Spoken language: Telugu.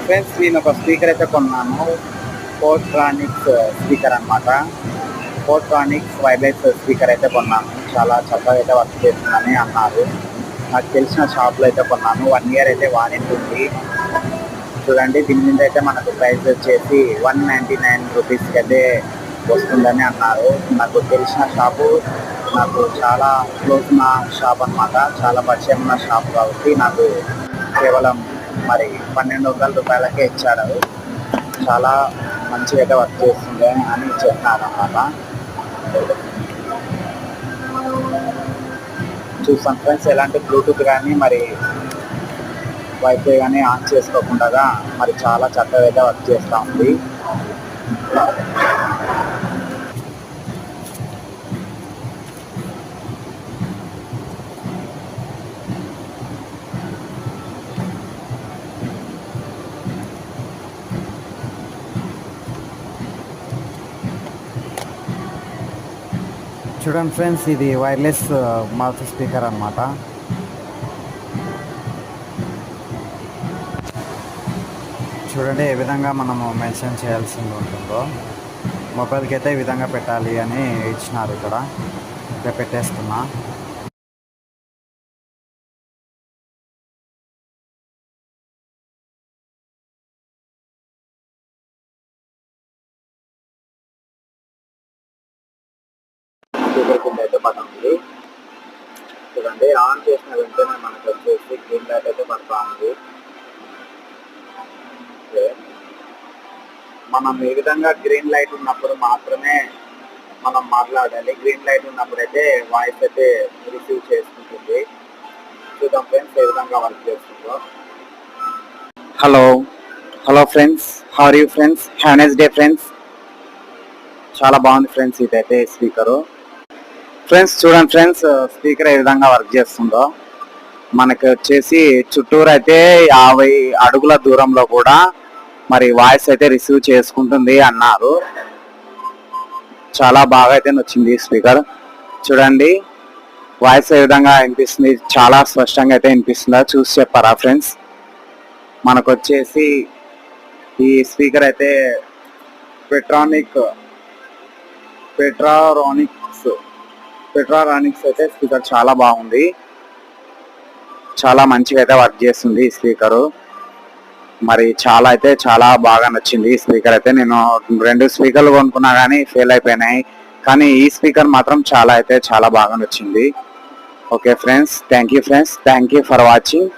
ఫ్రెండ్స్ నేను ఒక స్పీకర్ అయితే కొన్నాను. పోర్ట్రానిక్స్ స్పీకర్ అనమాట. పోర్ట్రానిక్స్ వైర్లెస్ స్పీకర్ అయితే కొన్నాను. చాలా చక్కగా అయితే వర్క్ చేస్తుందని అన్నారు. నాకు తెలిసిన షాప్లో అయితే కొన్నాను. 1 year అయితే వారంటీ ఉంది. చూడండి, దీని మీద అయితే మనకు ప్రైస్ వచ్చేసి 199 రూపీస్కి అయితే వస్తుందని అన్నారు. నాకు తెలిసిన షాపు, నాకు చాలా క్లోజ్ ఉన్న షాప్ అనమాట. చాలా పరిచయం ఉన్న షాప్ కాబట్టి నాకు కేవలం మరి 1200 రూపాయలకే ఇచ్చాడు. చాలా మంచిగా అయితే వర్క్ చేస్తుంది అని చెప్పినారు అన్నమాట. చూస్తాను ఫ్రెండ్స్, ఎలాంటి బ్లూటూత్ కానీ మరి వైఫై కానీ ఆన్ చేసుకోకుండా మరి చాలా చక్కగా అయితే వర్క్ చేస్తూ ఉంది. చూడండి ఫ్రెండ్స్, ఇది వైర్లెస్ మౌత్ స్పీకర్ అన్నమాట. చూడండి ఏ విధంగా మనము మెన్షన్ చేయాల్సి ఉంటుందో. మొబైల్కి అయితే ఈ విధంగా పెట్టాలి అని ఇచ్చినారు. ఇక్కడ పెట్టేస్తున్నా. స్పీకర్ కింద అయితే బటన్ ఉంది. చూడండి, ఆన్ చేసిన వెంటనే మనకు వచ్చేసి గ్రీన్ లైట్ అయితే పడతా ఉంది. మనం ఏ విధంగా గ్రీన్ లైట్ ఉన్నప్పుడు మాత్రమే మనం మాట్లాడాలి. గ్రీన్ లైట్ ఉన్నప్పుడు అయితే వాయిస్ అయితే రిసీవ్ చేసుకుంటుంది. చూద్దాం ఫ్రెండ్స్ ఏ విధంగా వర్క్ చేస్తుందో. Hello friends, how are you friends? Have nice day friends. చాలా బాగుంది ఫ్రెండ్స్ ఇదైతే స్పీకరు. ఫ్రెండ్స్ చూడండి ఫ్రెండ్స్, స్పీకర్ ఏ విధంగా వర్క్ చేస్తుందో. మనకి వచ్చేసి చుట్టూరు అయితే 50 అడుగుల దూరంలో కూడా మరి వాయిస్ అయితే రిసీవ్ చేసుకుంటుంది అన్నారు. చాలా బాగా అయితే నచ్చింది స్పీకర్. చూడండి వాయిస్ ఏ విధంగా వినిపిస్తుంది, చాలా స్పష్టంగా అయితే వినిపిస్తుందా చూసి చెప్పారా ఫ్రెండ్స్. మనకు వచ్చేసి ఈ స్పీకర్ అయితే పెట్రారానిక్స్ అయితే స్పీకర్ చాలా బాగుంది. చాలా మంచిగా అయితే వర్క్ చేస్తుంది ఈ స్పీకరు. మరి చాలా బాగా నచ్చింది ఈ స్పీకర్ అయితే. నేను 2 స్పీకర్లు కొనుక్కున్నా కానీ ఫెయిల్ అయిపోయినాయి, కానీ ఈ స్పీకర్ మాత్రం చాలా బాగా నచ్చింది. Okay friends, thank you for watching.